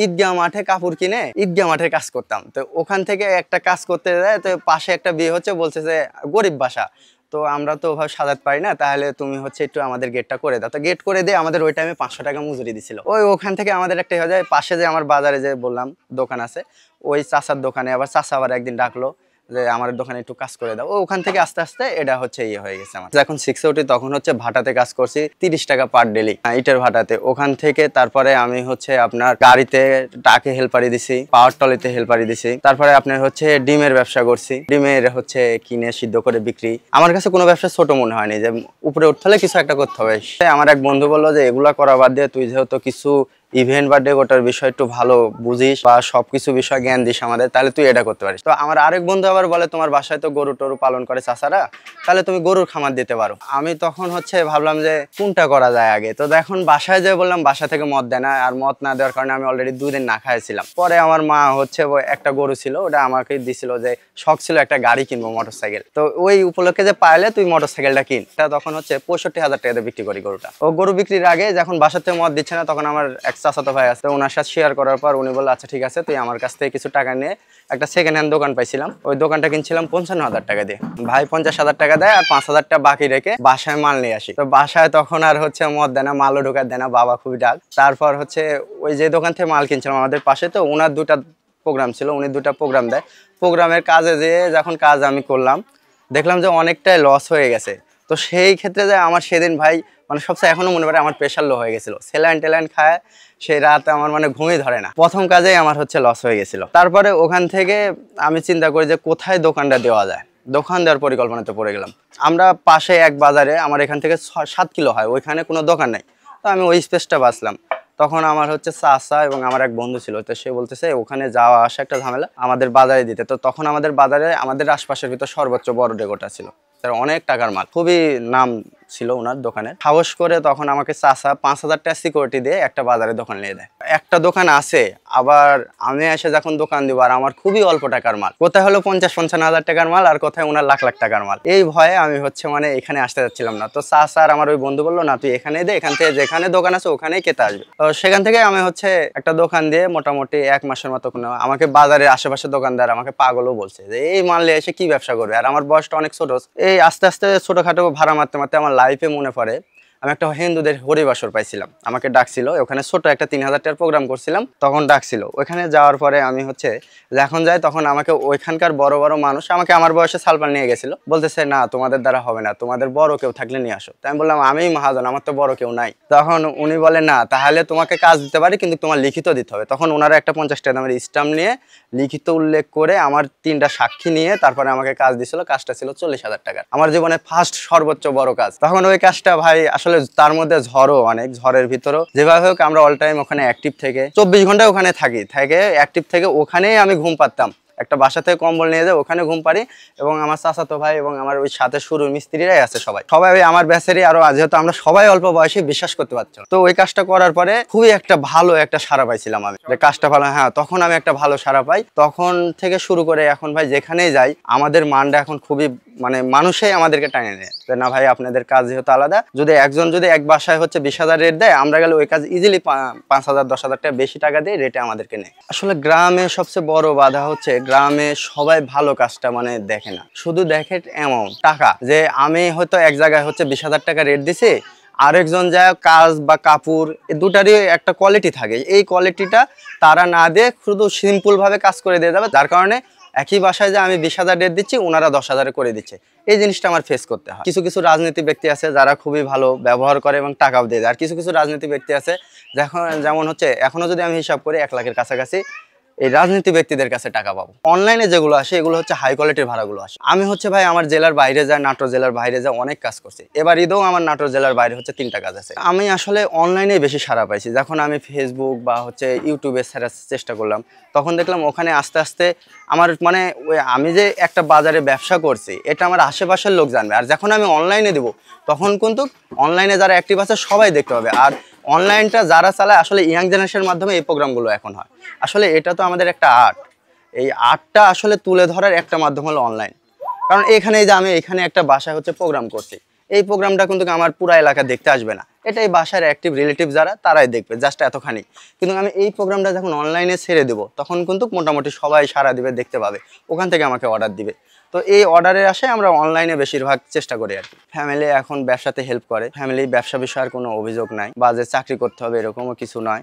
ঈদগাহ মাঠে কাপড় কিনে ঈদগাহ মাঠের কাজ করতাম। তো ওখান থেকে একটা কাজ করতে যায়, তো পাশে একটা বিয়ে হচ্ছে, বলছে যে গরিব বাসা, তো আমরা তো ওভাবে সাজাতে পারি না, তাহলে তুমি হচ্ছে একটু আমাদের গেটটা করে দাও। তো গেট করে দিয়ে আমাদের ওই টাইমে 500 টাকা মজুরি দিছিল। ওখান থেকে আমাদের একটা হয়ে যায়, পাশে যে আমার বাজারে যে বললাম দোকান আছে, ওই চাচার দোকানে আবার চাচা আবার একদিন ডাকলো যে আমার দোকানে একটু কাজ করে দাও। ওখান থেকে আস্তে আস্তে এটা হচ্ছে হয়ে গেছে আমার। যখন 6-এ উঠি তখন হচ্ছে ভাটাতে কাজ করছি 30 টাকা পার ডেলি, ইটের ভাটাতে। ওখান থেকে তারপরে আমি হচ্ছে আপনার গাড়িতে টাকে হেল্পারি দিছি, পাওয়ার টলিতে হেল্পারি দিছি। তারপরে আপনার হচ্ছে ডিমের ব্যবসা করছি, ডিমের হচ্ছে কিনে সিদ্ধ করে বিক্রি। আমার কাছে কোনো ব্যবসা ছোট মনে হয়নি, যে উপরে উঠতে হলে কিছু একটা করতে হবে। আমার এক বন্ধু বললো যে এগুলা করা বাদ দিয়ে তুই যেহেতু কিছু ইভেন্ট বা ডেকোরেটর বিষয় একটু ভালো বুঝিস বা সবকিছু বিষয় জ্ঞান দিস আমাদের, তাহলে তুই এটা করতে পারিস। তো আমার আরেক বন্ধু আবার বলে তোমার বাসায় তো গরু টরু পালন করে চাচারা, তাহলে তুমি গরুর খামার দিতে পারো। আমি তখন হচ্ছে ভাবলাম যে কোনটা করা যায় আগে। তো এখন বাসায় যে বললাম, বাসা থেকে মদ দেয় না, আর মদ না দেওয়ার কারণে আমি অলরেডি 2 দিন না খাইছিলাম। পরে আমার মা হচ্ছে একটা গরু ছিল, ওটা আমাকে দিছিল, যে শখ ছিল একটা গাড়ি কিনবো, মোটরসাইকেল। তো ওই উপলক্ষে যে পাইলে তুই মোটরসাইকেলটা কিন। তখন হচ্ছে 65,000 টাকাতে বিক্রি করি গরুটা। ও গরু বিক্রির আগে যখন বাসা থেকে মদ দিচ্ছে না, তখন আমার এক চাচাতো ভাই আছে, ওনার সাথে শেয়ার করার পর উনি বললো আচ্ছা ঠিক আছে, তুই আমার কাছ থেকে কিছু টাকা নিয়ে একটা সেকেন্ড হ্যান্ড দোকান পাইছিলাম, ওই দোকানটা কিনছিলাম 55,000 টাকা দিয়ে। ভাই 50,000 টাকা দেয়, আর 5,000 টাকা বাকি রেখে বাসায় মাল নিয়ে আসি। তো বাসায় তখন আর হচ্ছে মদ দেয় না, মালও ঢোকার দেয় না, বাবা খুবই ডাক। তারপর হচ্ছে ওই যে দোকান থেকে মাল কিনছিলাম আমাদের পাশে, তো ওনার 2টা প্রোগ্রাম ছিল, উনি 2টা প্রোগ্রাম দেয়। প্রোগ্রামের কাজে যেয়ে যখন কাজ আমি করলাম, দেখলাম যে অনেকটাই লস হয়ে গেছে। তো সেই ক্ষেত্রে যে আমার সেদিন ভাই মানে সবচেয়ে এখনো মনে পড়ে, আমার প্রেশার লো হয়ে গেছিল, স্যালাইন টেলাইন খায় সেই রাতে আমার মানে ঘুমই ধরে না। প্রথম কাজেই আমার হচ্ছে লস হয়ে গেছিল। তারপরে ওখান থেকে আমি চিন্তা করি যে কোথায় দোকানটা দেওয়া যায়, দোকান দেওয়ার পরিকল্পনাতে পড়ে গেলাম। আমরা পাশে এক বাজারে, আমার এখান থেকে 7 কিলো হয়, ওইখানে কোনো দোকান নাই। তো আমি ওই স্পেসটা বাঁচলাম। তখন আমার হচ্ছে চাচা এবং আমার এক বন্ধু ছিল, তো সে বলতেছে ওখানে যাওয়া আসা একটা ঝামেলা, আমাদের বাজারে দিতে। তো তখন আমাদের বাজারে আমাদের আশপাশের ভিতর সর্বোচ্চ বড় ডেকোটা ছিল, তার অনেক টাকার মাল, খুবই নাম ছিল ওনার দোকানে। সাহস করে তখন আমাকে চাচা 5,000 টাকা সিকিউরিটি দিয়ে একটা বাজারে দোকান নিয়ে দেয়। একটা দোকান আছে, আবার আমি এসে যখন দোকান দিব, আর আমার খুবই অল্প টাকার মাল, কোথায় হলো 50-55 টাকার মাল, আর কোথায় ওনার লাখ লাখ টাকার মাল। এই ভয়ে আমি হচ্ছে মানে এখানে আসতে যাচ্ছিলাম না। তো চাচা আর আমার ওই বন্ধু বললো না তুই এখানে দে, এখান থেকে যেখানে দোকান আছে ওখানেই খেতে আসবে। তো সেখান থেকে আমি হচ্ছে একটা দোকান দিয়ে মোটামুটি 1 মাসের মতো আমাকে বাজারের আশেপাশে দোকানদার আমাকে পাগলও বলছে যে এই মাল নিয়ে এসে কি ব্যবসা করবে। আর আমার বয়সটা অনেক ছোট। এই আস্তে আস্তে ছোটখাটো ভাড়া মারতে মারতে আমার লাইফে মনে পড়ে আমি একটা হিন্দুদের হরিবাসর পাইছিলাম, আমাকে ডাকছিল। ওখানে ছোট একটা 3,000 টাকার প্রোগ্রাম করছিলাম, তখন ডাকছিল। ওইখানে যাওয়ার পরে আমি হচ্ছে যখন যাই, তখন আমাকে ওইখানকার বড় বড় মানুষ আমাকে আমার বয়সে সালপাল নিয়ে গেছিল, বলতেছে না তোমাদের দ্বারা হবে না, তোমাদের বড় কেউ থাকলে নিয়ে আসো। তাই আমি বললাম আমি মহাজন, আমার তো বড় কেউ নাই। তখন উনি বলে না তাহলে তোমাকে কাজ দিতে পারি, কিন্তু তোমার লিখিত দিতে হবে। তখন ওনারা একটা 50 টাকা দামের স্ট্যাম্প নিয়ে লিখিত উল্লেখ করে আমার 3টা সাক্ষী নিয়ে তারপরে আমাকে কাজ দিছিল। কাজটা ছিল 40,000 টাকার, আমার জীবনে ফার্স্ট সর্বোচ্চ বড় কাজ। তখন ওই কাজটা ভাই আসলে তার মধ্যে ঝড়ও অনেক, ঝড়ের ভিতরেও যেভাবে হোক আমরা অল টাইম ওখানে অ্যাক্টিভ থেকে 24 ঘন্টা ওখানে থাকি, অ্যাক্টিভ থেকে ওখানেই আমি ঘুম পাতাম। একটা বাসা থেকে কম্বল নিয়ে যায়, ওখানে ঘুম পারি। এবং আমার চাচাতো ভাই এবং আমার ওই সাথে শুরুর মিস্ত্রিরাই আছে, সবাই ওই আমার ব্যাচেরই। আরো যেহেতু আমরা সবাই অল্প বয়সে, বিশ্বাস করতে পারছো। তো ওই কাজটা করার পরে খুবই একটা ভালো একটা সাড়া পাইছিলাম আমি, যে কাজটা ভালো। হ্যাঁ, তখন আমি একটা ভালো সাড়া পাই। তখন থেকে শুরু করে এখন ভাই যেখানেই যাই, আমাদের মানটা এখন খুবই মানে মানুষই আমাদেরকে টানে নেয় যে না ভাই আপনাদের কাজ যেহেতু আলাদা, যদি একজন যদি এক বাসায় হচ্ছে 20,000 রেট দেয়, আমরা গেলে ওই কাজ ইজিলি 5,000-10,000 টাকা বেশি টাকা দিয়ে রেটে আমাদেরকে নেয়। আসলে গ্রামে সবচেয়ে বড় বাধা হচ্ছে গ্রামে সবাই ভালো কাজটা মানে দেখে না, শুধু দেখে অ্যামাউন্ট টাকা। যে আমি হয়তো এক জায়গায় হচ্ছে 20,000 টাকা রেট দিছি, আরেকজন যায় কাজ বা কাপড়, এই দুটারই একটা কোয়ালিটি থাকে, এই কোয়ালিটিটা তারা না দিয়ে শুধু সিম্পল ভাবে কাজ করে দিয়ে যাবে, যার কারণে একই বাসায় যে আমি 20,000 রেট দিচ্ছি, ওনারা 10,000 করে দিচ্ছে। এই জিনিসটা আমার ফেস করতে হয়। কিছু কিছু রাজনীতি ব্যক্তি আছে যারা খুবই ভালো ব্যবহার করে এবং টাকাও দিয়ে দেয়, আর কিছু কিছু রাজনীতি ব্যক্তি আছে যেমন হচ্ছে এখনো যদি আমি হিসাব করি 1 লাখের কাছাকাছি এই রাজনীতি ব্যক্তিদের কাছে টাকা পাবো। অনলাইনে যেগুলো আসে এগুলো হচ্ছে হাই কোয়ালিটির ভাড়াগুলো আসে। আমি হচ্ছে ভাই আমার জেলার বাইরে যায়, নাটোর জেলার বাইরে যায় অনেক কাজ করছি। এবার ঈদেও আমার নাটোর জেলার বাইরে হচ্ছে 3টা কাজ আছে। আমি আসলে অনলাইনে বেশি সাড়া পাইছি। যখন আমি ফেসবুক বা হচ্ছে ইউটিউবে ছাড়ার চেষ্টা করলাম, তখন দেখলাম ওখানে আস্তে আস্তে আমার মানে আমি যে একটা বাজারে ব্যবসা করছি এটা আমার আশেপাশের লোক জানবে। আর যখন আমি অনলাইনে দিব, তখন কিন্তু অনলাইনে যারা অ্যাক্টিভ আছে সবাই দেখতে পাবে। আর অনলাইনটা যারা চালায় আসলে ইয়াং জেনারেশনের মাধ্যমে এই প্রোগ্রামগুলো এখন হয়। আসলে এটা তো আমাদের একটা আর্ট, এই আর্টটা আসলে তুলে ধরার একটা মাধ্যম হলো অনলাইন। কারণ এখানে যে আমি এখানে একটা বাসায় হচ্ছে প্রোগ্রাম করছি, এই প্রোগ্রামটা কিন্তু আমার পুরো এলাকা দেখতে আসবে না, এটাই বাসার অ্যাক্টিভ রিলেটিভ যারা তারাই দেখবে, জাস্ট এতখানি। কিন্তু আমি এই প্রোগ্রামটা যখন অনলাইনে ছেড়ে দেবো তখন কিন্তু মোটামুটি সবাই সারা দিবে, দেখতে পাবে, ওখান থেকে আমাকে অর্ডার দিবে। তো এই অর্ডারের আশায় আমরা অনলাইনে বেশিরভাগ চেষ্টা করি আর কি। ফ্যামিলি এখন ব্যবসাতে হেল্প করে, ফ্যামিলি ব্যবসা বিষয়ে আর কোনো অভিযোগ নাই, বা যে চাকরি করতে হবে এরকমও কিছু নয়।